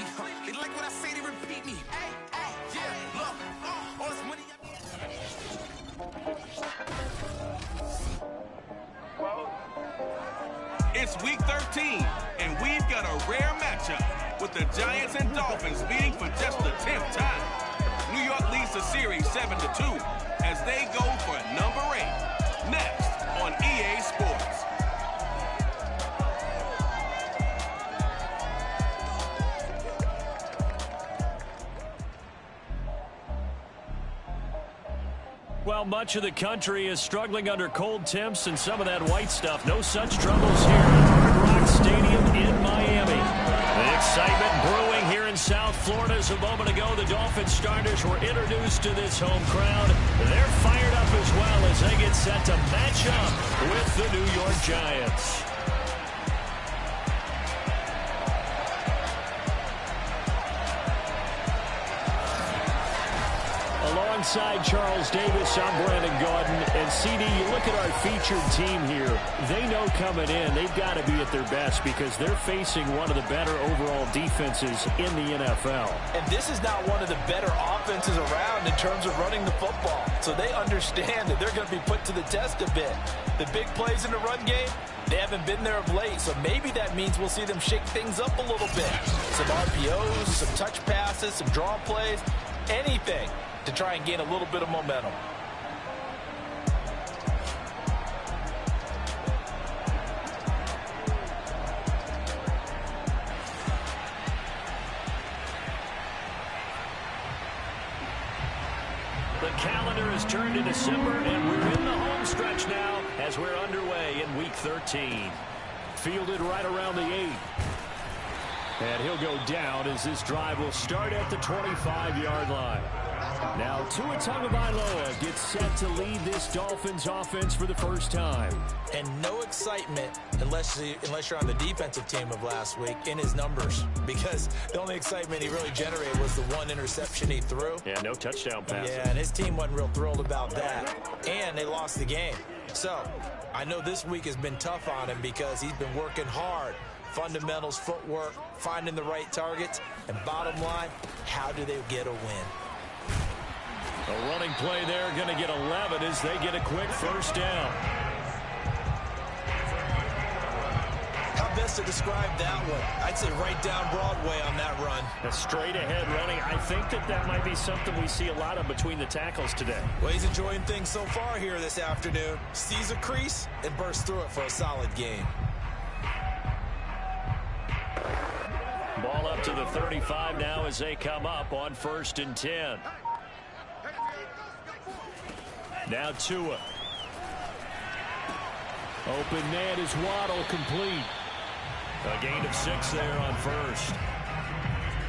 sleepy. They like what I say, they repeat me. Yeah, look, all this money. It's week 13, and we've got a rare matchup with the Giants and Dolphins meeting for just the 10th time. New York leads the series 7-2 as they go for number 8. Next on EA Sports. Well, much of the country is struggling under cold temps and some of that white stuff. No such troubles here at Hard Rock Stadium in Miami. The excitement brewing here in South Florida. As a moment ago, the Dolphins starters were introduced to this home crowd. They're fired up as well as they get set to match up with the New York Giants. Alongside Charles Davis, I'm Brandon Gaudin. And CD, you look at our featured team here. They know coming in, they've got to be at their best because they're facing one of the better overall defenses in the NFL. And this is not one of the better offenses around in terms of running the football. So they understand that they're going to be put to the test a bit. The big plays in the run game, they haven't been there of late. So maybe that means we'll see them shake things up a little bit. Some RPOs, some touch passes, some draw plays, anything to try and gain a little bit of momentum. The calendar has turned to December, and we're in the home stretch now as we're underway in Week 13. Fielded right around the 8. And he'll go down as this drive will start at the 25-yard line. Now, Tua Tagovailoa gets set to lead this Dolphins offense for the first time. And no excitement unless you're on the defensive team of last week in his numbers. Because the only excitement he really generated was the one interception he threw. Yeah, no touchdown passes. Yeah, and his team wasn't real thrilled about that. And they lost the game. So, I know this week has been tough on him because he's been working hard. Fundamentals, footwork, finding the right targets. And bottom line, how do they get a win? A running play there, going to get 11 as they get a quick first down. How best to describe that one? I'd say right down Broadway on that run. A straight ahead running. I think that might be something we see a lot of between the tackles today. Well, he's enjoying things so far here this afternoon. Sees a crease and bursts through it for a solid game. Ball up to the 35 now as they come up on 1st and 10. Now Tua. Open man is Waddle, complete. A gain of 6 there on first.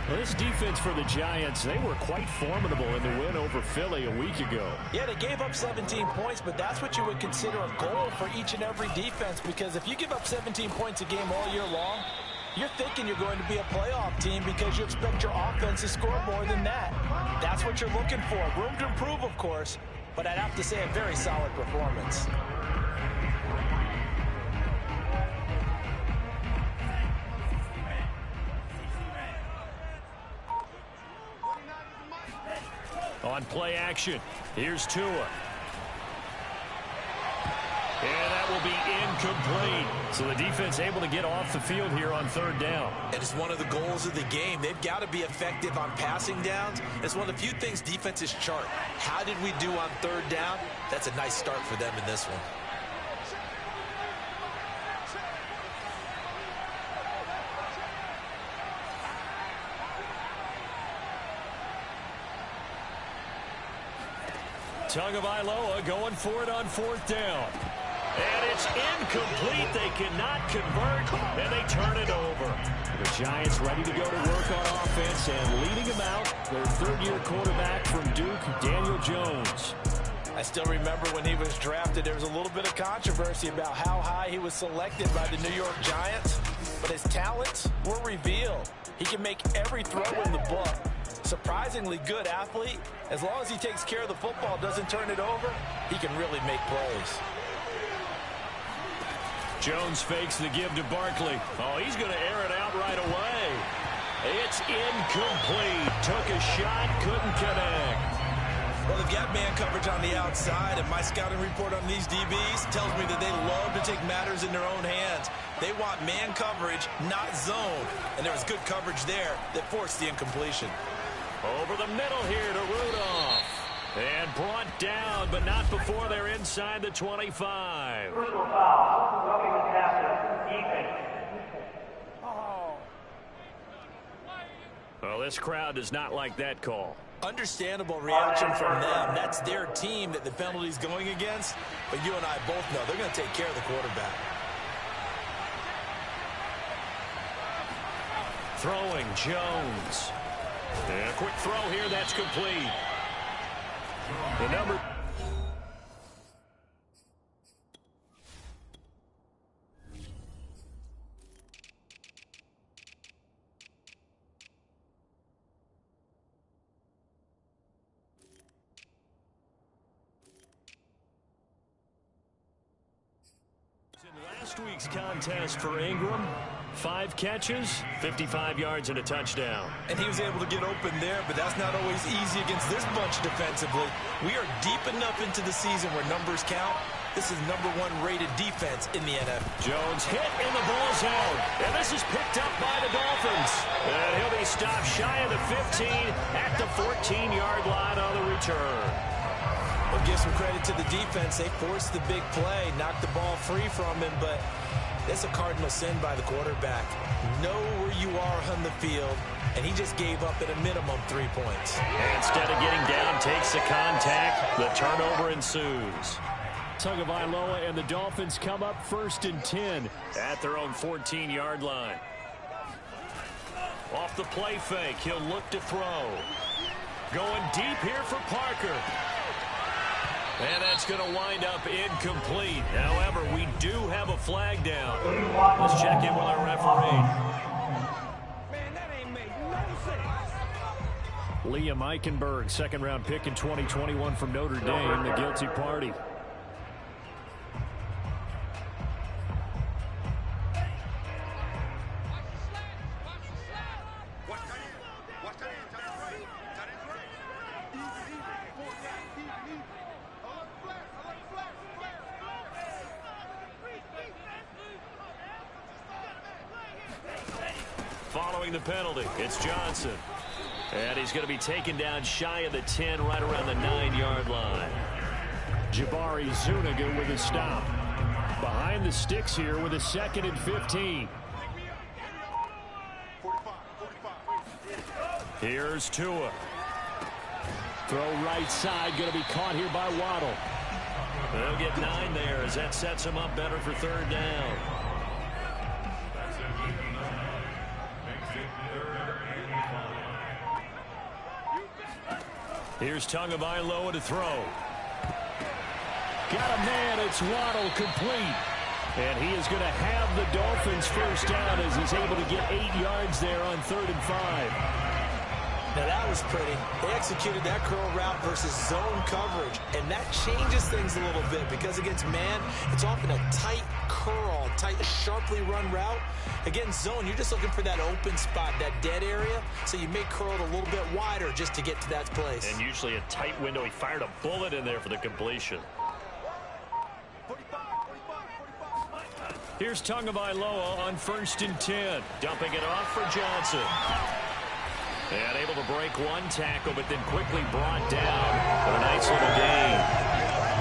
Well, this defense for the Giants, they were quite formidable in the win over Philly a week ago. Yeah, they gave up 17 points, but that's what you would consider a goal for each and every defense, because if you give up 17 points a game all year long, you're thinking you're going to be a playoff team because you expect your offense to score more than that. That's what you're looking for. Room to improve, of course, but I'd have to say a very solid performance. On play action, here's Tua. And that will be incomplete. So the defense able to get off the field here on 3rd down. It is one of the goals of the game. They've got to be effective on passing downs. It's one of the few things defenses chart. How did we do on 3rd down? That's a nice start for them in this one. Tagovailoa going for it on 4th down. And it's incomplete. They cannot convert, and they turn it over. The Giants ready to go to work on offense, and leading them out, their 3rd-year quarterback from Duke, Daniel Jones. I still remember when he was drafted, there was a little bit of controversy about how high he was selected by the New York Giants, but his talents were revealed. He can make every throw in the book. Surprisingly good athlete. As long as he takes care of the football, doesn't turn it over, he can really make plays. Jones fakes the give to Barkley. Oh, he's going to air it out right away. It's It's incomplete. Took a shot, couldn't connect. Well, they've got man coverage on the outside, and my scouting report on these DBs tells me that they love to take matters in their own hands. They want man coverage, not zone. And there was good coverage there that forced the incompletion. Over the middle here to Rudolph. And brought down, but not before they're inside the 25. Personal foul. Roughing the passer. Defense. Well, this crowd does not like that call. Understandable reaction from them. That's their team that the penalty's going against. But you and I both know they're going to take care of the quarterback. Throwing Jones. And a quick throw here, that's complete. The number... Last week's contest for Ingram, 5 catches, 55 yards and a touchdown. And he was able to get open there, but that's not always easy against this bunch defensively. We are deep enough into the season where numbers count. This is #1 rated defense in the NFL. Jones hit and the ball's out. And this is picked up by the Dolphins. And he'll be stopped shy of the 15 at the 14-yard line on the return. Well, give some credit to the defense. They forced the big play, knocked the ball free from him, but that's a cardinal sin by the quarterback. Know where you are on the field, and he just gave up at a minimum 3 points. And instead of getting down, takes the contact. The turnover ensues. Tagovailoa and the Dolphins come up 1st and 10 at their own 14-yard line. Off the play fake, he'll look to throw. Going deep here for Parker. And that's going to wind up incomplete. However, we do have a flag down. Let's check in with our referee. Man, that ain't made no sense. Liam Eichenberg, second-round pick in 2021 from Notre Dame, the guilty party. Following the penalty, it's Johnson. And he's going to be taken down shy of the 10, right around the 9-yard line. Jabari Zuniga with a stop. Behind the sticks here with a 2nd and 15. Here's Tua. Throw right side, going to be caught here by Waddle. They'll get 9 there as that sets him up better for 3rd down. Here's Tagovailoa to throw. Got a man, it's Waddle, complete. And he is going to have the Dolphins first down as he's able to get 8 yards there on 3rd and 5. Now that was pretty. They executed that curl route versus zone coverage, and that changes things a little bit because against man, it's often a tight curl, tight, sharply run route. Against zone, you're just looking for that open spot, that dead area, so you may curl it a little bit wider just to get to that place. And usually a tight window. He fired a bullet in there for the completion. Here's Tagovailoa on 1st and 10, dumping it off for Johnson. And able to break one tackle, but then quickly brought down for a nice little gain.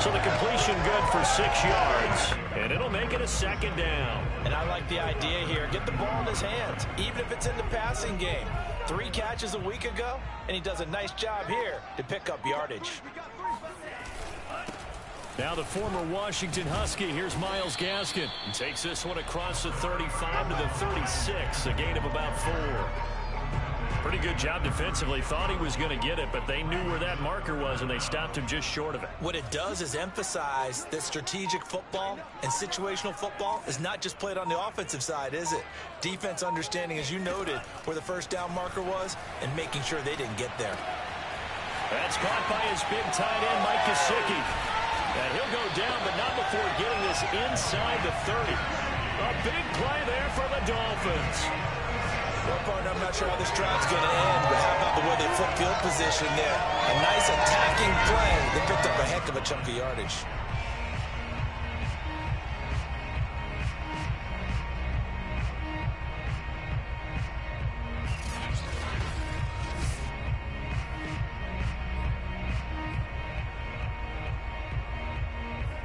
So the completion good for 6 yards, and it'll make it a 2nd down. And I like the idea here. Get the ball in his hands, even if it's in the passing game. 3 catches a week ago, and he does a nice job here to pick up yardage. Now the former Washington Husky, here's Myles Gaskin. He takes this one across the 35 to the 36, a gain of about 4. Pretty good job defensively. Thought he was going to get it, but they knew where that marker was, and they stopped him just short of it. What it does is emphasize that strategic football and situational football is not just played on the offensive side, is it? Defense understanding, as you noted, where the first down marker was and making sure they didn't get there. That's caught by his big tight end, Mike Gesicki. And he'll go down, but not before getting this inside the 30. A big play there for the Dolphins. Well, partner, I'm not sure how this drive's going to end, but how about the way they flip field position there? A nice attacking play. They picked up a heck of a chunk of yardage.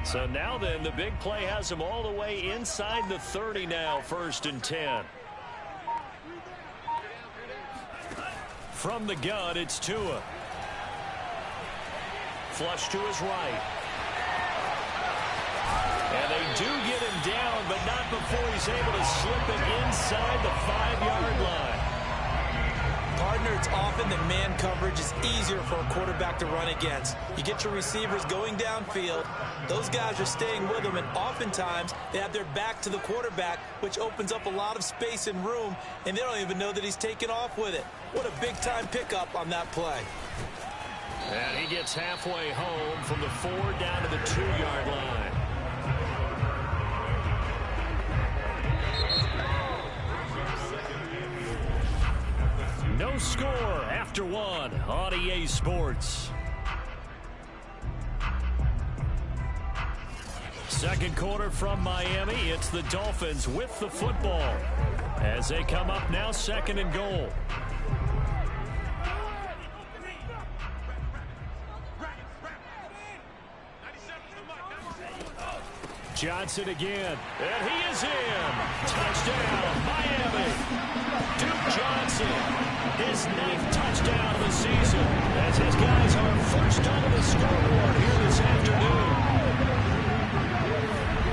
So now then, the big play has them all the way inside the 30 now, 1st and 10. From the gun, it's Tua. Flush to his right. And they do get him down, but not before he's able to slip it inside the 5-yard line. Partner, it's often that man coverage is easier for a quarterback to run against. You get your receivers going downfield. Those guys are staying with them, and oftentimes they have their back to the quarterback, which opens up a lot of space and room, and they don't even know that he's taken off with it. What a big-time pickup on that play. And he gets halfway home from the 4 down to the 2-yard line. No score after 1 on EA Sports. Second quarter from Miami. It's the Dolphins with the football as they come up now 2nd and goal. Johnson again, and he is in. Touchdown, Miami. Duke Johnson, his 9th touchdown of the season, as his guys are first on the scoreboard here this afternoon.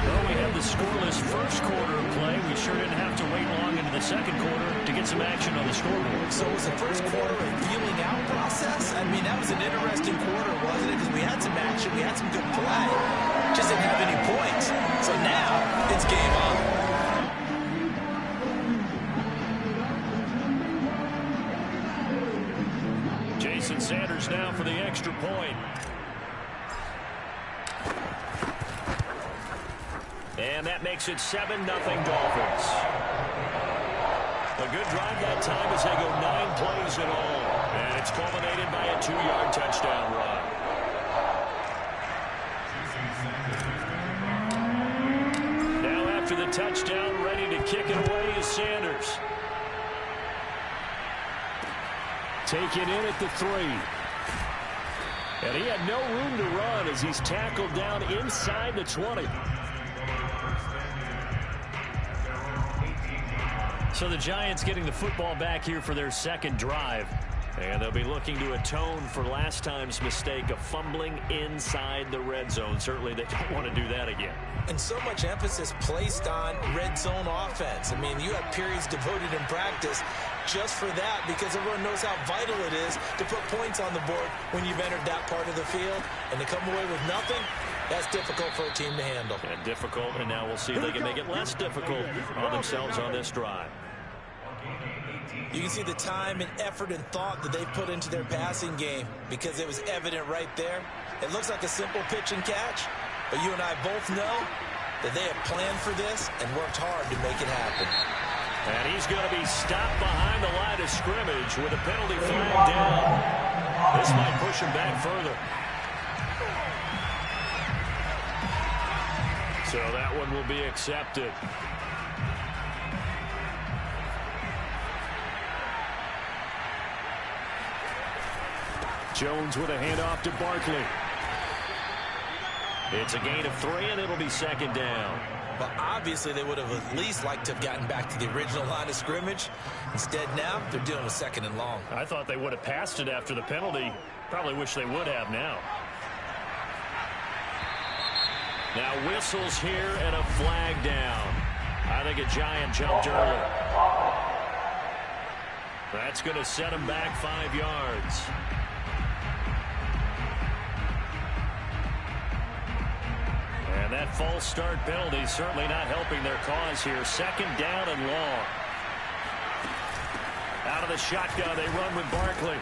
Well, we had the scoreless first quarter of play. We sure didn't have to wait long into the second quarter to get some action on the scoreboard. So was the first quarter a feeling out process? I mean, that was an interesting quarter, wasn't it? Because we had some action, we had some good play. Just didn't have any points. So now it's game on. Jason Sanders now for the extra point. And that makes it 7-0 Dolphins. A good drive that time as they go 9 plays in all. And it's culminated by a 2-yard touchdown run. Now after the touchdown, ready to kick it away is Sanders. Taken in at the 3. And he had no room to run as he's tackled down inside the 20. So the Giants getting the football back here for their second drive. And they'll be looking to atone for last time's mistake of fumbling inside the red zone. Certainly they don't want to do that again. And so much emphasis placed on red zone offense. I mean, you have periods devoted in practice just for that because everyone knows how vital it is to put points on the board when you've entered that part of the field. And to come away with nothing, that's difficult for a team to handle. And difficult, and now we'll see if they can make it less difficult on themselves on this drive. You can see the time and effort and thought that they've put into their passing game because it was evident right there. It looks like a simple pitch and catch, but you and I both know that they have planned for this and worked hard to make it happen. And he's going to be stopped behind the line of scrimmage with a penalty flag down. This might push him back further. So that one will be accepted. Jones with a handoff to Barkley. It's a gain of 3, and it'll be 2nd down. But obviously they would have at least liked to have gotten back to the original line of scrimmage. Instead now, they're dealing with 2nd and long. I thought they would have passed it after the penalty. Probably wish they would have now. Now whistles here and a flag down. I think a Giant jumped early. That's going to set him back 5 yards. And that false start penalty certainly not helping their cause here. 2nd down and long. Out of the shotgun, they run with Barkley.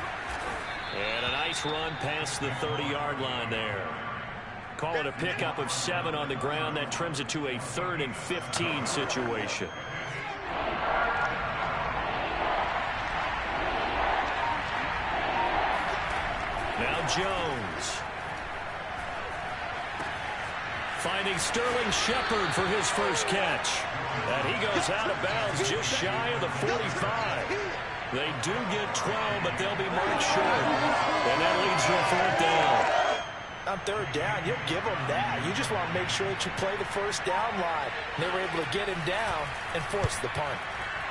And a nice run past the 30-yard line there. Call it a pickup of 7 on the ground. That trims it to a 3rd and 15 situation. Jones. Finding Sterling Shepard for his first catch. And he goes out of bounds just shy of the 45. They do get 12, but they'll be marked short. And that leads to a 4th down. On 3rd down, you'll give them that. You just want to make sure that you play the first down line. And they were able to get him down and force the punt.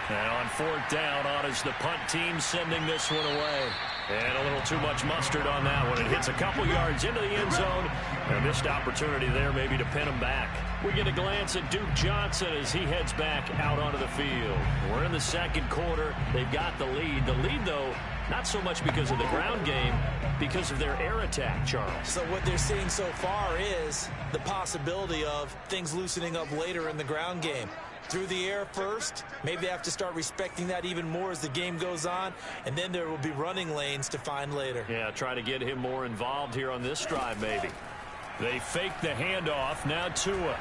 And on 4th down, on is the punt team sending this one away. And a little too much mustard on that one. It hits a couple yards into the end zone. And a missed opportunity there maybe to pin him back. We get a glance at Duke Johnson as he heads back out onto the field. We're in the 2nd quarter. They've got the lead. The lead, though, not so much because of the ground game, because of their air attack, Charles. So what they're seeing so far is the possibility of things loosening up later in the ground game. Through the air first, maybe they have to start respecting that even more as the game goes on, and then there will be running lanes to find later. Yeah, try to get him more involved here on this drive, maybe. They fake the handoff. Now Tua.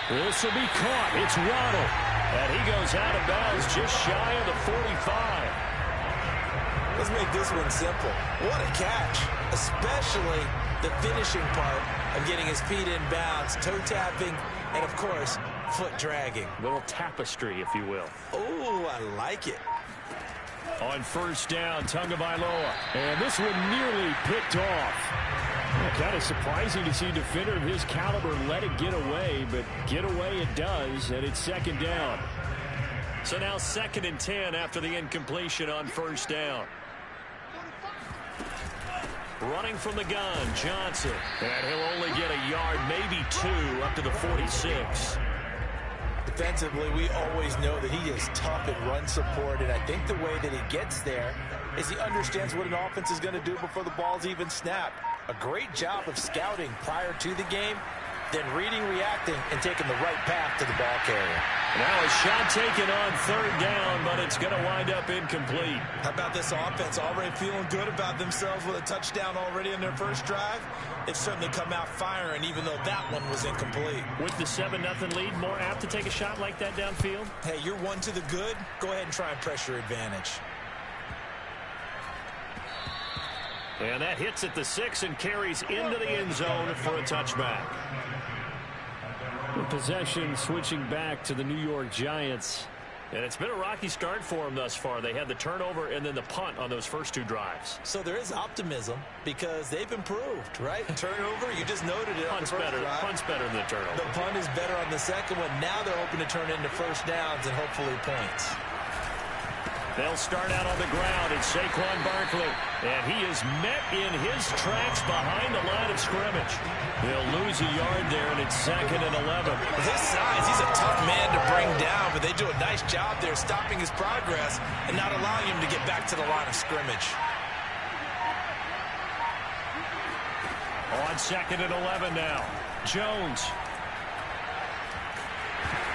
This will be caught. It's Waddle. And he goes out of bounds just shy of the 45. Let's make this one simple. What a catch, especially the finishing part of getting his feet in bounds, toe tapping, and, of course, foot dragging. Little tapestry, if you will. Oh, I like it. On 1st down, Tagovailoa. And this one nearly picked off. Kind of surprising to see a defender of his caliber let it get away, but get away it does, and it's 2nd down. So now 2nd and 10 after the incompletion on 1st down. Running from the gun, Johnson. And he'll only get a yard, maybe 2, up to the 46. Defensively, we always know that he is tough in run support, and I think the way that he gets there is he understands what an offense is going to do before the ball's even snapped. A great job of scouting prior to the game, then reading, reacting, and taking the right path to the ball carrier. Now a shot taken on 3rd down, but it's going to wind up incomplete. How about this offense already feeling good about themselves with a touchdown already in their first drive? They've certainly come out firing, even though that one was incomplete. With the 7-0 lead, more apt to take a shot like that downfield? Hey, you're one to the good. Go ahead and try and pressure advantage. And that hits at the 6 and carries into the end zone for a touchback. Possession switching back to the New York Giants. And it's been a rocky start for them thus far. They had the turnover and then the punt on those first 2 drives. So there is optimism because they've improved, right? Turnover, you just noted it. Punt's better. Punt's better than the turnover. The punt is better on the second one. Now they're hoping to turn into first downs and hopefully points. They'll start out on the ground. It's Saquon Barkley. And he is met in his tracks behind the line of scrimmage. He'll lose a yard there, and it's 2nd and 11. With his size, he's a tough man to bring down, but they do a nice job there stopping his progress and not allowing him to get back to the line of scrimmage. On 2nd and 11 now. Jones.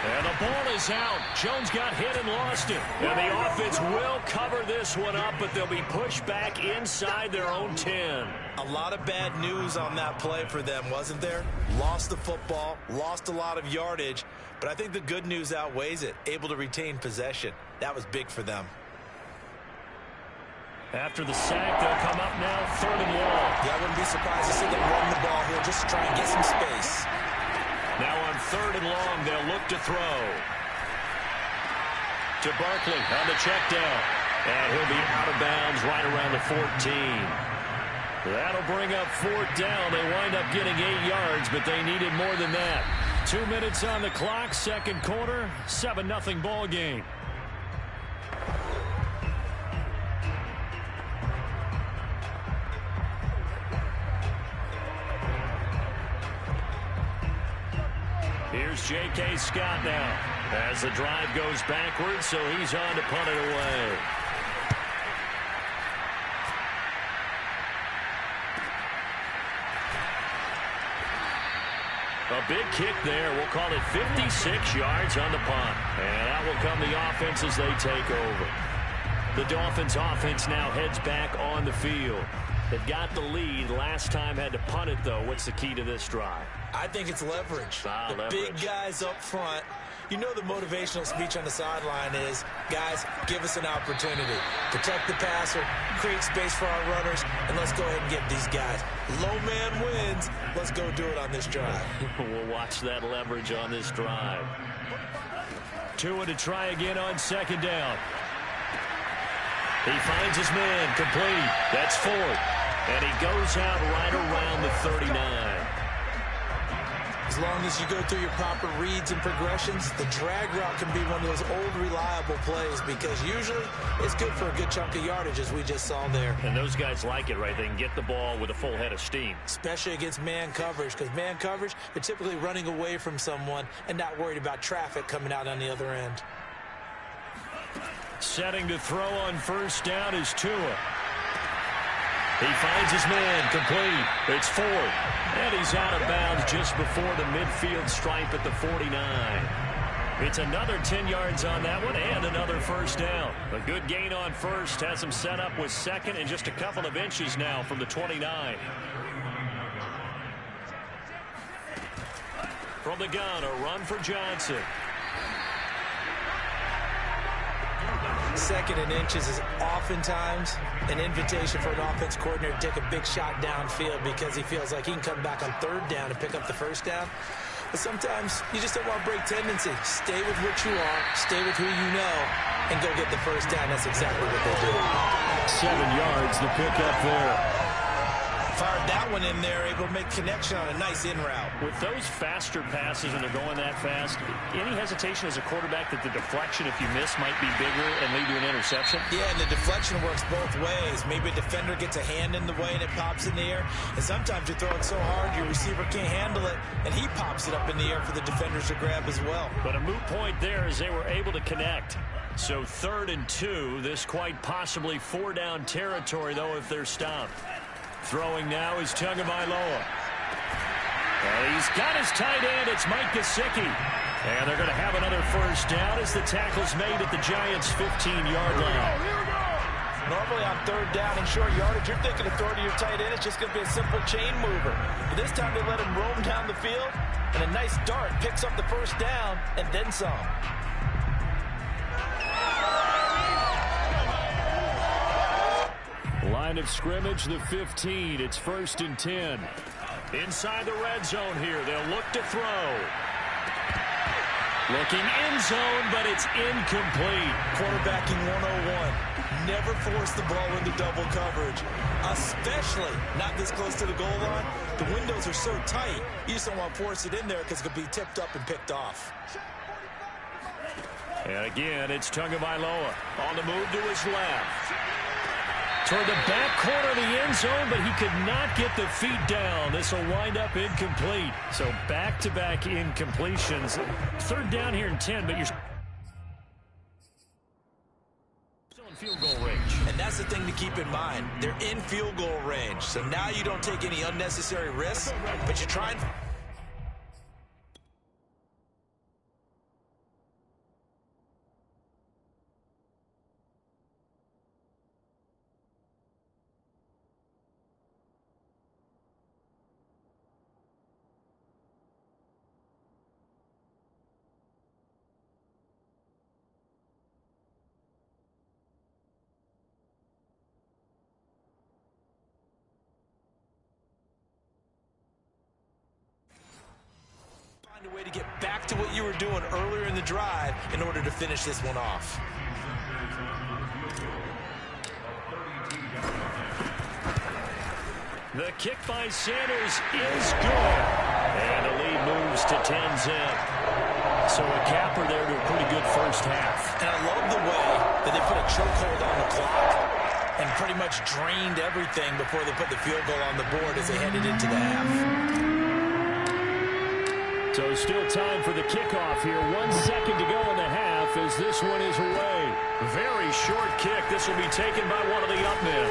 And the ball is out. Jones got hit and lost it. And the offense will cover this one up, but they'll be pushed back inside their own 10. A lot of bad news on that play for them, wasn't there? Lost the football, lost a lot of yardage, but I think the good news outweighs it. Able to retain possession. That was big for them. After the sack, they'll come up now 3rd and long. Yeah, I wouldn't be surprised to see them run the ball here just to try and get some space. Now on 3rd and long, they'll look to throw. To Barkley on the check down. And he'll be out of bounds right around the 14. That'll bring up 4th down. They wind up getting 8 yards, but they needed more than that. 2 minutes on the clock, 2nd quarter, 7-0 ball game. Here's J.K. Scott now as the drive goes backwards, so he's on to punt it away. A big kick there. We'll call it 56 yards on the punt. And that will come the offense as they take over. The Dolphins offense now heads back on the field. They've got the lead. Last time had to punt it, though. What's the key to this drive? I think it's leverage. Leverage. Big guys up front You know the motivational speech on the sideline is, guys, give us an opportunity. Protect the passer, create space for our runners, and let's go ahead and get these guys. Low man wins. Let's go do it on this drive. We'll watch that leverage on this drive. Tua to try again on second down. He finds his man, complete. That's Ford. And he goes out right around the 39. As long as you go through your proper reads and progressions, the drag route can be one of those old reliable plays because usually it's good for a good chunk of yardage as we just saw there. And those guys like it, right? They can get the ball with a full head of steam. Especially against man coverage, because man coverage, they're typically running away from someone and not worried about traffic coming out on the other end. Setting to throw on first down is Tua. He finds his man, complete. It's Ford. And he's out of bounds just before the midfield stripe at the 49. It's another 10 yards on that one and another first down. A good gain on first has him set up with second and just a couple of inches now from the 29. From the gun, a run for Johnson. Second and inches is oftentimes an invitation for an offense coordinator to take a big shot downfield because he feels like he can come back on third down and pick up the first down. But sometimes you just don't want to break tendency. Stay with what you are, stay with who you know, and go get the first down. That's exactly what they do. 7 yards, the pickup there. Fired that one in there, able to make connection on a nice in route. With those faster passes and they're going that fast, any hesitation as a quarterback that the deflection, if you miss, might be bigger and lead to an interception? Yeah, and the deflection works both ways. Maybe a defender gets a hand in the way and it pops in the air. And sometimes you throw it so hard your receiver can't handle it, and he pops it up in the air for the defenders to grab as well. But a moot point there as they were able to connect. So 3rd and 2, this quite possibly 4-down territory, though, if they're stopped. Throwing now is Tagovailoa. And he's got his tight end. It's Mike Gesicki. And they're going to have another first down as the tackle's made at the Giants' 15-yard line. Normally on third down and short yardage, you're thinking of throwing to your tight end. It's just going to be a simple chain mover. But this time they let him roam down the field, and a nice dart picks up the first down and then some. Line of scrimmage, the 15. It's 1st and 10. Inside the red zone here. They'll look to throw. Looking end zone, but it's incomplete. Quarterbacking 101. Never force the ball into double coverage, especially not this close to the goal line. The windows are so tight, you just don't want to force it in there because it could be tipped up and picked off. And again, it's Tagovailoa on the move to his left. Toward the back corner of the end zone, but he could not get the feet down. This will wind up incomplete. So back-to-back incompletions. 3rd down here in 10, but you're still in field goal range. And that's the thing to keep in mind. They're in field goal range. So now you don't take any unnecessary risks, but you try and... a way to get back to what you were doing earlier in the drive in order to finish this one off. The kick by Sanders is good. And the lead moves to 10-zip. So a capper there to a pretty good first half. And I love the way that they put a chokehold on the clock and pretty much drained everything before they put the field goal on the board as they headed into the half. So still time for the kickoff here. 1 second to go in the half as this one is away. Very short kick. This will be taken by one of the up men.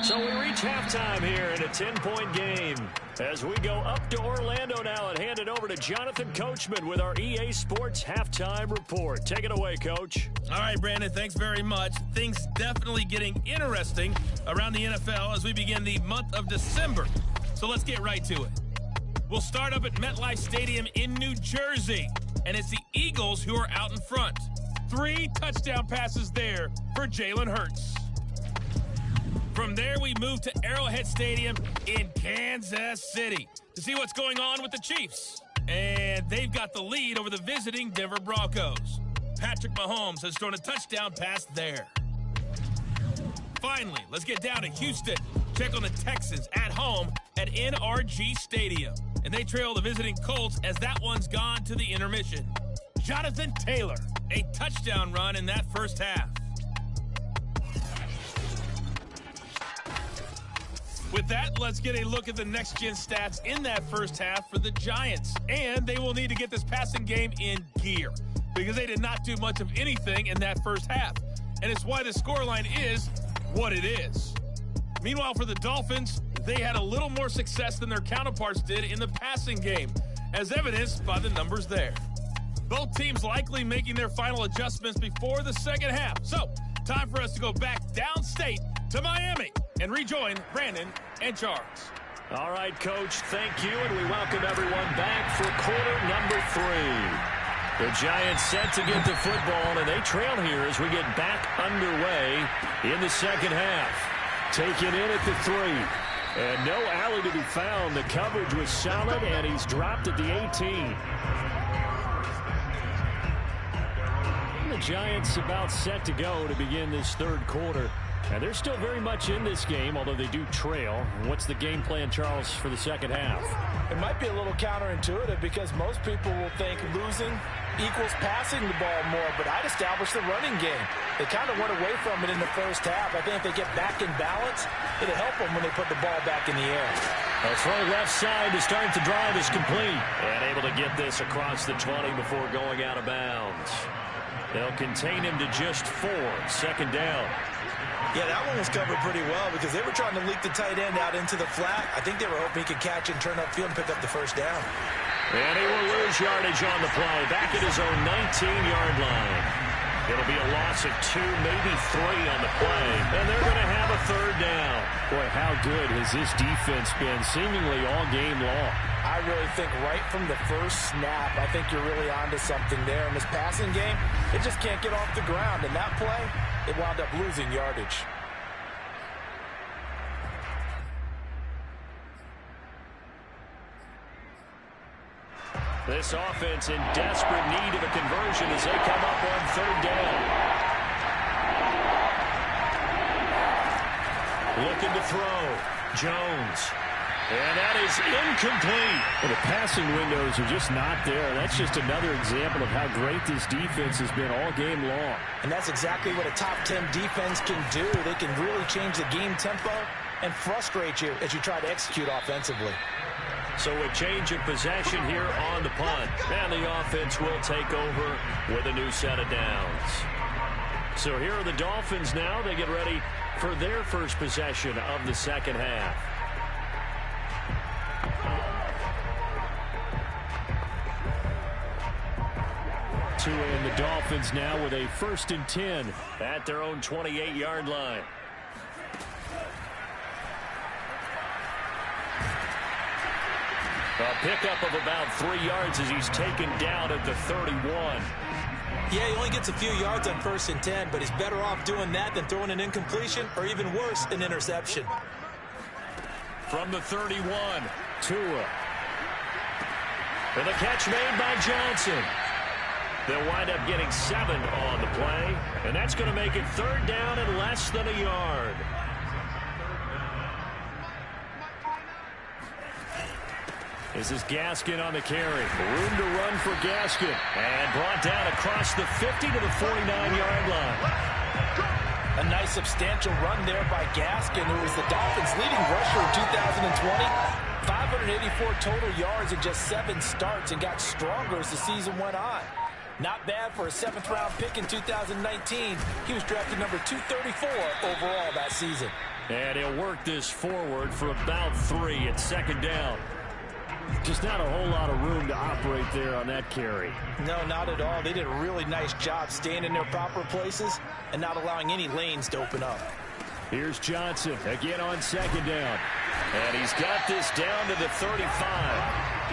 So we reach halftime here in a 10-point game. As we go up to Orlando now and hand it over to Jonathan Coachman with our EA Sports Halftime Report. Take it away, Coach. All right, Brandon, thanks very much. Things definitely getting interesting around the NFL as we begin the month of December. So let's get right to it. We'll start up at MetLife Stadium in New Jersey, and it's the Eagles who are out in front. 3 touchdown passes there for Jalen Hurts. From there, we move to Arrowhead Stadium in Kansas City to see what's going on with the Chiefs. And they've got the lead over the visiting Denver Broncos. Patrick Mahomes has thrown a touchdown pass there. Finally, let's get down to Houston. Check on the Texans at home at NRG Stadium. And they trail the visiting Colts as that one's gone to the intermission. Jonathan Taylor, a touchdown run in that first half. With that, let's get a look at the next-gen stats in that first half for the Giants. And they will need to get this passing game in gear because they did not do much of anything in that first half. And it's why the scoreline is what it is. Meanwhile, for the Dolphins, they had a little more success than their counterparts did in the passing game, as evidenced by the numbers there. Both teams likely making their final adjustments before the second half. So, time for us to go back downstate to Miami and rejoin Brandon and Charles. All right, Coach, thank you, and we welcome everyone back for quarter number 3. The Giants set to get the football, and they trail here as we get back underway in the second half. Taken in at the 3. And no alley to be found. The coverage was solid, and he's dropped at the 18. The Giants about set to go to begin this third quarter. And they're still very much in this game, although they do trail. What's the game plan, Charles, for the second half? It might be a little counterintuitive because most people will think losing equals passing the ball more, but I'd establish the running game. They kind of went away from it in the first half. I think if they get back in balance, it'll help them when they put the ball back in the air. A throw left side to start the drive is complete. And able to get this across the 20 before going out of bounds. They'll contain him to just 4. Second down. Yeah, that one was covered pretty well because they were trying to leak the tight end out into the flat. I think they were hoping he could catch and turn upfield and pick up the first down. And he will lose yardage on the play. Back at his own 19-yard line. It'll be a loss of 2, maybe 3 on the play. And they're going to have a third down. Boy, how good has this defense been seemingly all game long? I really think right from the first snap, I think you're really onto something there. In this passing game, it just can't get off the ground. And that play, it wound up losing yardage. This offense in desperate need of a conversion as they come up on third down. Looking to throw. Jones. And that is incomplete. Well, the passing windows are just not there. That's just another example of how great this defense has been all game long. And that's exactly what a top 10 defense can do. They can really change the game tempo and frustrate you as you try to execute offensively. So a change of possession here on the punt. And the offense will take over with a new set of downs. So here are the Dolphins now. They get ready for their first possession of the second half. And the Dolphins now with a 1st and 10 at their own 28-yard line. A pickup of about 3 yards as he's taken down at the 31. Yeah, he only gets a few yards on 1st and 10, but he's better off doing that than throwing an incompletion or even worse, an interception. From the 31, Tua. And the catch made by Johnson. They'll wind up getting 7 on the play, and that's going to make it third down and less than a yard. This is Gaskin on the carry. Room to run for Gaskin. And brought down across the 50 to the 49-yard line. A nice substantial run there by Gaskin, who was the Dolphins' leading rusher in 2020. 584 total yards in just 7 starts and got stronger as the season went on. Not bad for a 7th-round pick in 2019. He was drafted number 234 overall that season. And he'll work this forward for about 3 at second down. Just not a whole lot of room to operate there on that carry. No, not at all. They did a really nice job staying in their proper places and not allowing any lanes to open up. Here's Johnson again on second down. And he's got this down to the 35.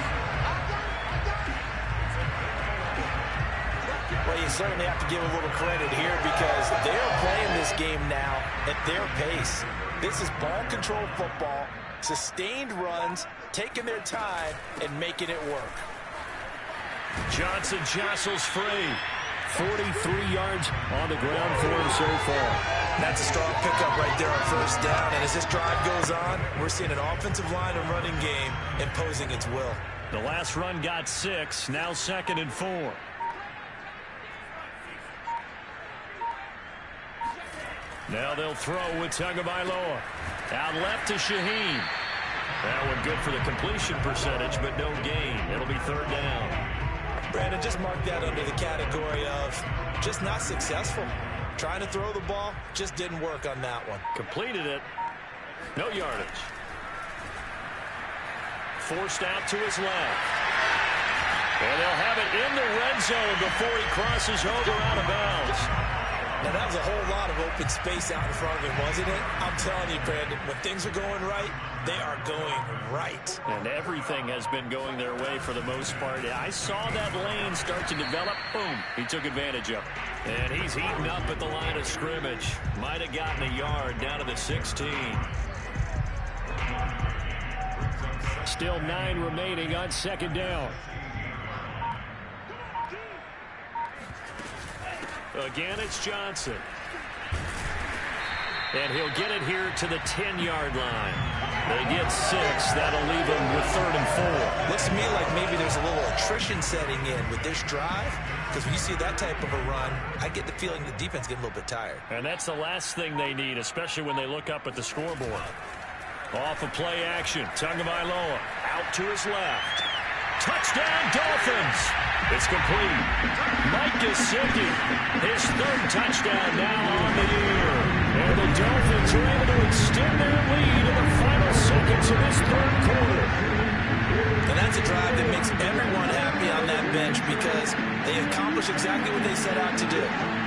Well, you certainly have to give a little credit here because they're playing this game now at their pace. This is ball control football, sustained runs, taking their time, and making it work. Johnson jostles free. 43 yards on the ground for him so far. That's a strong pickup right there on first down. And as this drive goes on, we're seeing an offensive line and running game imposing its will. The last run got 6, now 2nd and 4. Now they'll throw with Tagovailoa. Out left to Shaheen. That one good for the completion percentage, but no gain. It'll be 3rd down. Brandon, just mark that under the category of just not successful. Trying to throw the ball, just didn't work on that one. Completed it. No yardage. Forced out to his left. And they'll have it in the red zone before he crosses over out of bounds. Now, that was a whole lot of open space out in front of him, wasn't it? I'm telling you, Brandon, when things are going right, they are going right. And everything has been going their way for the most part. I saw that lane start to develop. Boom. He took advantage of it. And he's heating up at the line of scrimmage. Might have gotten a yard down to the 16. Still 9 remaining on 2nd down. Again, it's Johnson. And he'll get it here to the 10-yard line. They get 6. That'll leave them with 3rd and 4. Looks to me like maybe there's a little attrition setting in with this drive. Because when you see that type of a run, I get the feeling the defense getting a little bit tired. And that's the last thing they need, especially when they look up at the scoreboard. Off of play action. Tagovailoa out to his left. Touchdown, Dolphins. It's complete. Mike Gesicki, his 3rd touchdown now on the year. And the Dolphins are able to extend their lead in the final seconds of this 3rd quarter. And that's a drive that makes everyone happy on that bench because they accomplish exactly what they set out to do.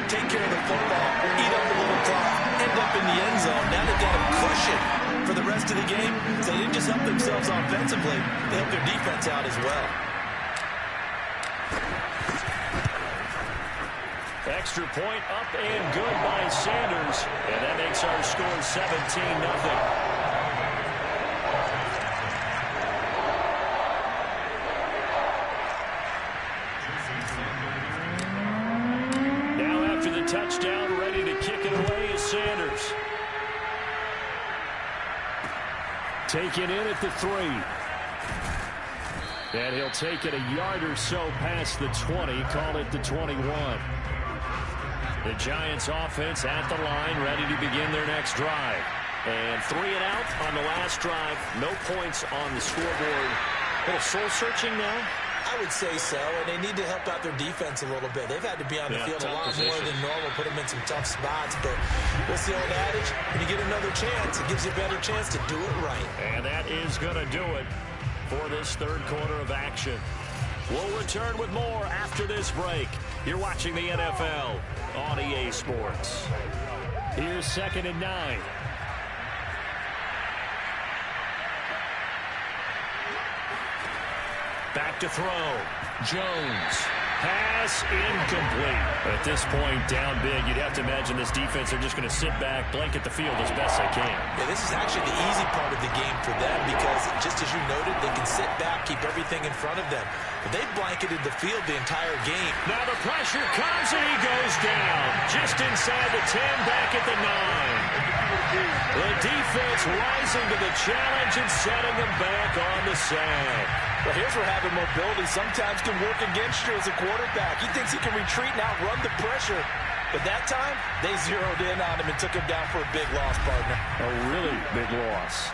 Take care of the football, eat up a little clock, end up in the end zone. Now they've got a cushion for the rest of the game. So they didn't just help themselves offensively, they helped their defense out as well. Extra point up and good by Sanders. And that makes our score 17-0. Now after the touchdown, ready to kick it away is Sanders. Taken in at the 3. And he'll take it a yard or so past the 20, call it the 21. The Giants offense at the line, ready to begin their next drive. And 3 and out on the last drive. No points on the scoreboard. A little soul-searching now? I would say so, and they need to help out their defense a little bit. They've had to be on the field a lot more than normal, put them in some tough spots. But what's the old adage? When you get another chance, it gives you a better chance to do it right. And that is going to do it for this 3rd quarter of action. We'll return with more after this break. You're watching the NFL on EA Sports. Here's 2nd and 9. Back to throw. Jones. Pass incomplete. At this point, down big, you'd have to imagine this defense are just going to sit back, blanket the field as best they can. Yeah, this is actually the easy part of the game for them because, just as you noted, they can sit back, keep everything in front of them. But they blanketed the field the entire game. Now the pressure comes and he goes down. Just inside the 10, back at the 9. The defense rising to the challenge and setting them back on the sack. Well, here's where having mobility sometimes can work against you as a quarterback. He thinks he can retreat and outrun the pressure. But that time, they zeroed in on him and took him down for a big loss, partner. A really big loss.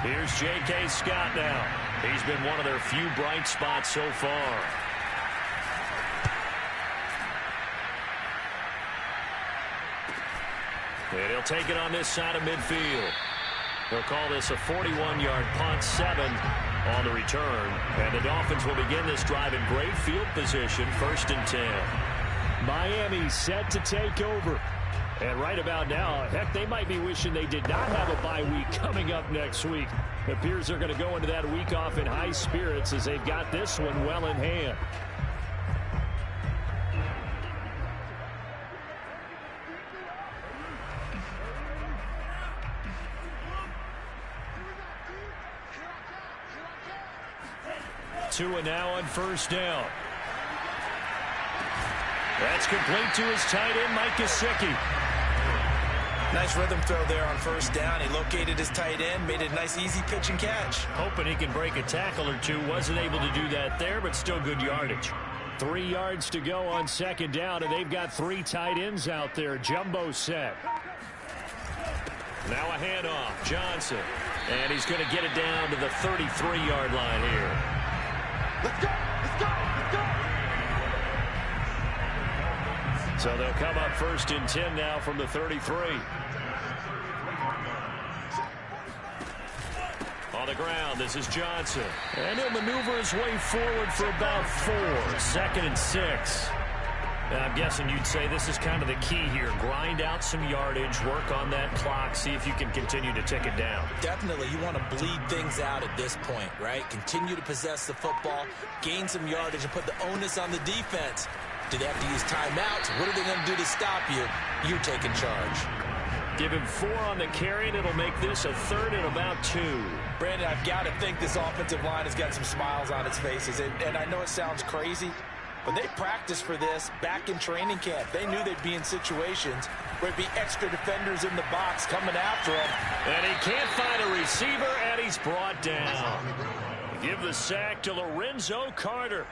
Here's J.K. Scott now. He's been one of their few bright spots so far. And he'll take it on this side of midfield. They'll call this a 41-yard punt, 7 on the return. And the Dolphins will begin this drive in great field position, 1st and 10. Miami set to take over. And right about now, heck, they might be wishing they did not have a bye week coming up next week. It appears they're going to go into that week off in high spirits as they've got this one well in hand. Tua now on first down. That's complete to his tight end, Mike Gesicki. Nice rhythm throw there on first down. He located his tight end, made it a nice easy pitch and catch. Hoping he can break a tackle or two. Wasn't able to do that there, but still good yardage. 3 yards to go on second down, and they've got 3 tight ends out there. Jumbo set. Now a handoff. Johnson. And he's going to get it down to the 33-yard line here. Let's go! Let's go! Let's go! So they'll come up first and 10 now from the 33. On the ground, this is Johnson. And he'll maneuver his way forward for about 4. 2nd and 6. Now, I'm guessing you'd say this is kind of the key here. Grind out some yardage, work on that clock, see if you can continue to tick it down. Definitely, you want to bleed things out at this point, right? Continue to possess the football, gain some yardage, and put the onus on the defense. Do they have to use timeouts? What are they going to do to stop you? You're taking charge. Give him 4 on the carry, and it'll make this a 3rd and about 2. Brandon, I've got to think this offensive line has got some smiles on its faces. And I know it sounds crazy, but they practiced for this back in training camp. They knew they'd be in situations where there'd be extra defenders in the box coming after him. And he can't find a receiver, and he's brought down. Give the sack to Lorenzo Carter.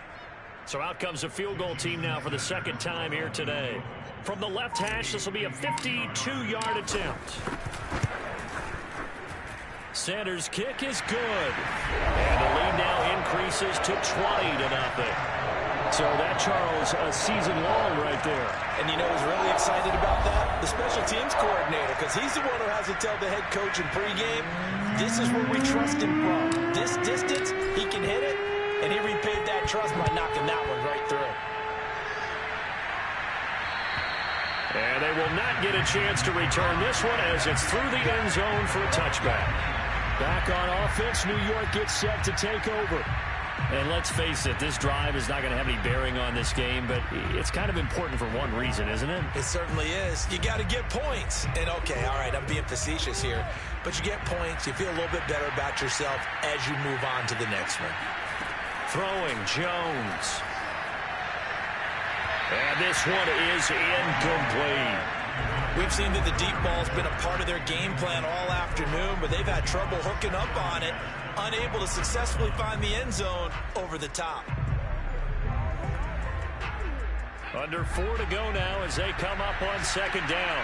So out comes a field goal team now for the 2nd time here today. From the left hash, this will be a 52-yard attempt. Sanders' kick is good. And the lead now increases to 20-0. So that, Charles, a season long right there. And you know who's really excited about that? The special teams coordinator, because he's the one who has to tell the head coach in pregame, this is where we trust him from. This distance, he can hit it, and he repaid that trust by knocking that one right through. And they will not get a chance to return this one as it's through the end zone for a touchback. Back on offense, New York gets set to take over. And let's face it, this drive is not going to have any bearing on this game, but it's kind of important for one reason, isn't it? It certainly is. You got to get points. And, okay, all right, I'm being facetious here, but you get points, you feel a little bit better about yourself as you move on to the next one. Throwing Jones. And this one is incomplete. We've seen that the deep ball's been a part of their game plan all afternoon, but they've had trouble hooking up on it, unable to successfully find the end zone over the top. Under 4 to go now as they come up on 2nd down.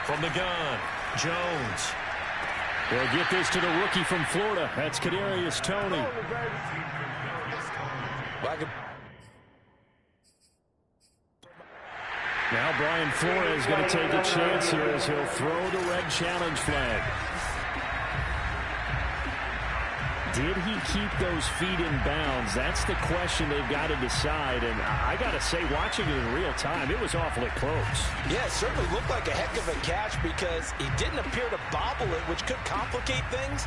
From the gun, Jones. They'll get this to the rookie from Florida. That's Kadarius Toney. Now Brian Flores going to take a chance here as he'll throw the red challenge flag. Did he keep those feet in bounds? That's the question they've got to decide. And I got to say, watching it in real time, it was awfully close. Yeah, it certainly looked like a heck of a catch because he didn't appear to bobble it, which could complicate things.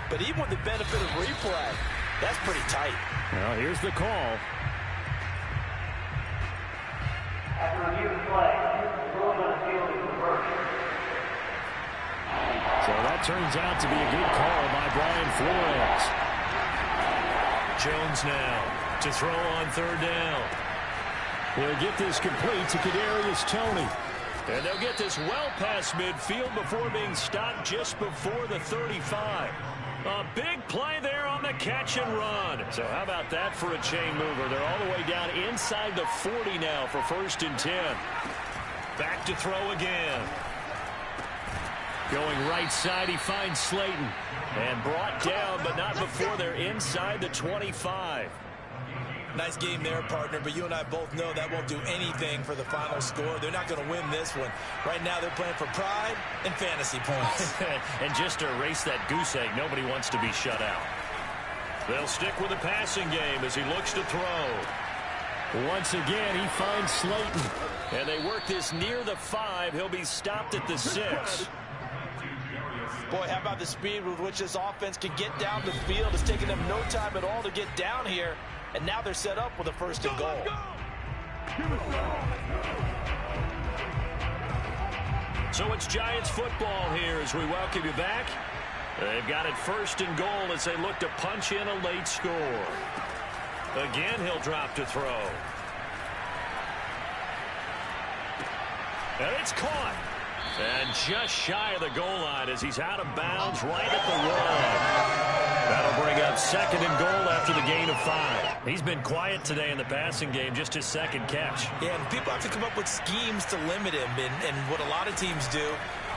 But even with the benefit of replay, that's pretty tight. Well, here's the call. After review of play, ruling on the field is reversed. So that turns out to be a good call by Brian Flores. Jones now to throw on 3rd down. They'll get this complete to Kadarius Toney. And they'll get this well past midfield before being stopped just before the 35. A big play there on the catch and run. So how about that for a chain mover? They're all the way down inside the 40 now for 1st and 10. Back to throw again. Going right side, he finds Slayton. And brought down, but not before they're inside the 25. Nice game there, partner, but you and I both know that won't do anything for the final score. They're not going to win this one. Right now, they're playing for pride and fantasy points. And just to erase that goose egg, nobody wants to be shut out. They'll stick with the passing game as he looks to throw. Once again, he finds Slayton. And they work this near the 5. He'll be stopped at the 6. Boy, how about the speed with which this offense can get down the field? It's taken them no time at all to get down here. And now they're set up with a 1st and goal. So it's Giants football here as we welcome you back. They've got it first and goal as they look to punch in a late score. Again, he'll drop to throw. And it's caught. And just shy of the goal line as he's out of bounds right at the 1. That'll bring up second and goal after the gain of 5. He's been quiet today in the passing game, just his second catch. Yeah, and people have to come up with schemes to limit him. And what a lot of teams do,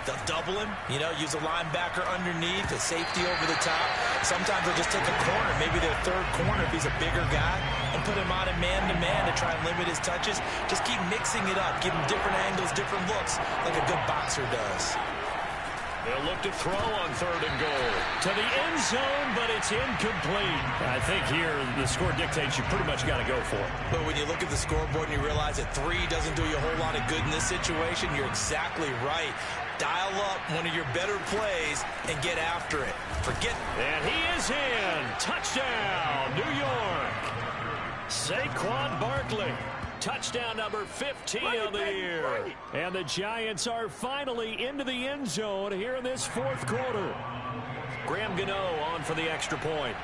they'll double him, use a linebacker underneath, a safety over the top. Sometimes they'll just take a corner, maybe their third corner if he's a bigger guy, and put him on a man-to-man to try and limit his touches. Just keep mixing it up, give him different angles, different looks, like a good boxer does. They'll look to throw on third and goal. To the end zone, but it's incomplete. I think here the score dictates you pretty much got to go for it. But when you look at the scoreboard and you realize that 3 doesn't do you a whole lot of good in this situation, you're exactly right. Dial up one of your better plays and get after it. And he is in. Touchdown, New York. Saquon Barkley. Touchdown number 15 of the year. And the Giants are finally into the end zone here in this fourth quarter. Graham Gano on for the extra point.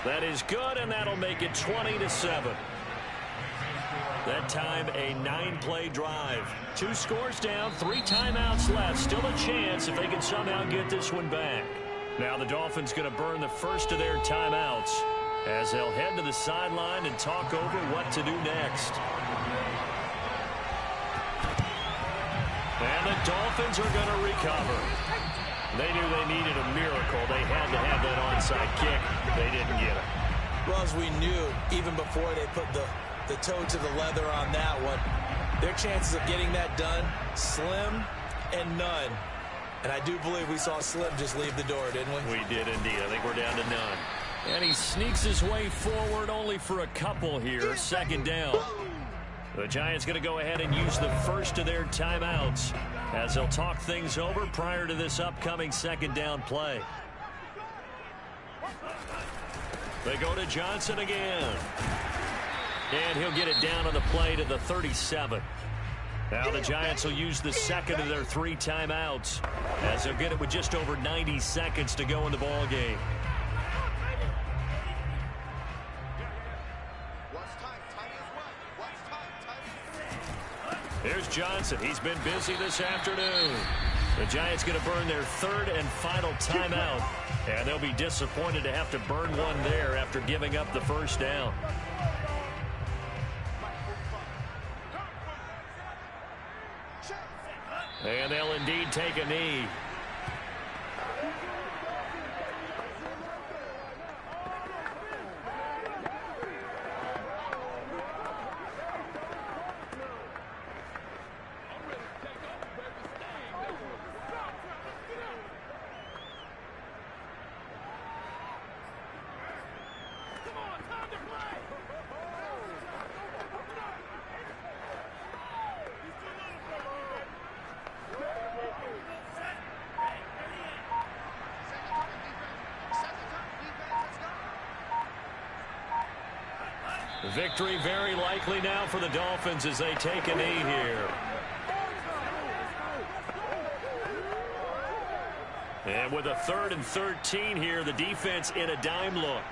That is good, and that'll make it 20-7. That time, a 9-play drive. 2 scores down, 3 timeouts left. Still a chance if they can somehow get this one back. Now the Dolphins going to burn the first of their timeouts as they'll head to the sideline and talk over what to do next. And the Dolphins are going to recover. They knew they needed a miracle. They had to have that onside kick. They didn't get it. Well, as we knew, even before they put the toe to the leather on that one, their chances of getting that done, slim and none. And I do believe we saw Slim just leave the door, didn't we? We did indeed. I think we're down to none. And he sneaks his way forward only for a couple here. Second down. The Giants going to go ahead and use the first of their timeouts as they'll talk things over prior to this upcoming second down play. They go to Johnson again. And he'll get it down on the play to the 37. Now the Giants will use the second of their 3 timeouts as they'll get it with just over 90 seconds to go in the ball game. Here's Johnson. He's been busy this afternoon. The Giants going to burn their 3rd and final timeout, and they'll be disappointed to have to burn one there after giving up the first down. And they'll indeed take a knee. Victory very likely now for the Dolphins as they take a knee here. And with a 3rd and 13 here, the defense in a dime look.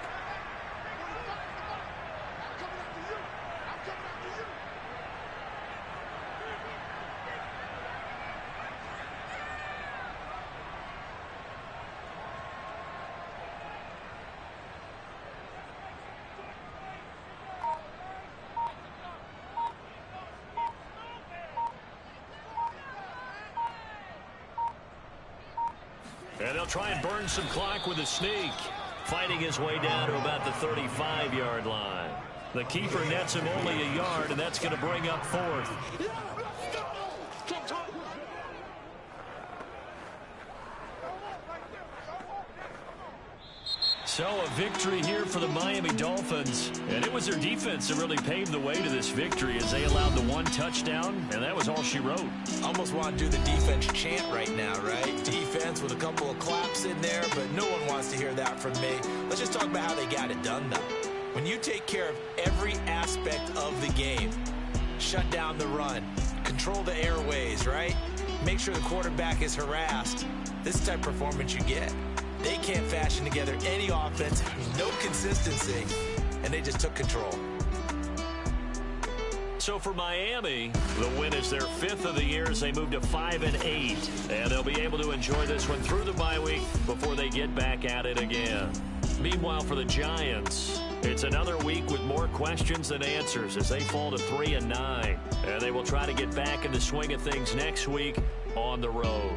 And they'll try and burn some clock with a sneak. Fighting his way down to about the 35-yard line. The keeper nets him only a yard, and that's going to bring up 4th. So a victory here for the Miami Dolphins. And it was their defense that really paved the way to this victory as they allowed the 1 touchdown, and that was all she wrote. Almost want to do the defense chant right now, right? Defense with a couple of claps in there, but no one wants to hear that from me. Let's just talk about how they got it done, though. When you take care of every aspect of the game, shut down the run, control the airways, right? make sure the quarterback is harassed. This type of performance you get. They can't fashion together any offense, no consistency, and they just took control. So for Miami, the win is their 5th of the year as they move to 5-8. And they'll be able to enjoy this one through the bye week before they get back at it again. Meanwhile, for the Giants, it's another week with more questions than answers as they fall to 3-9. And they will try to get back in the swing of things next week on the road.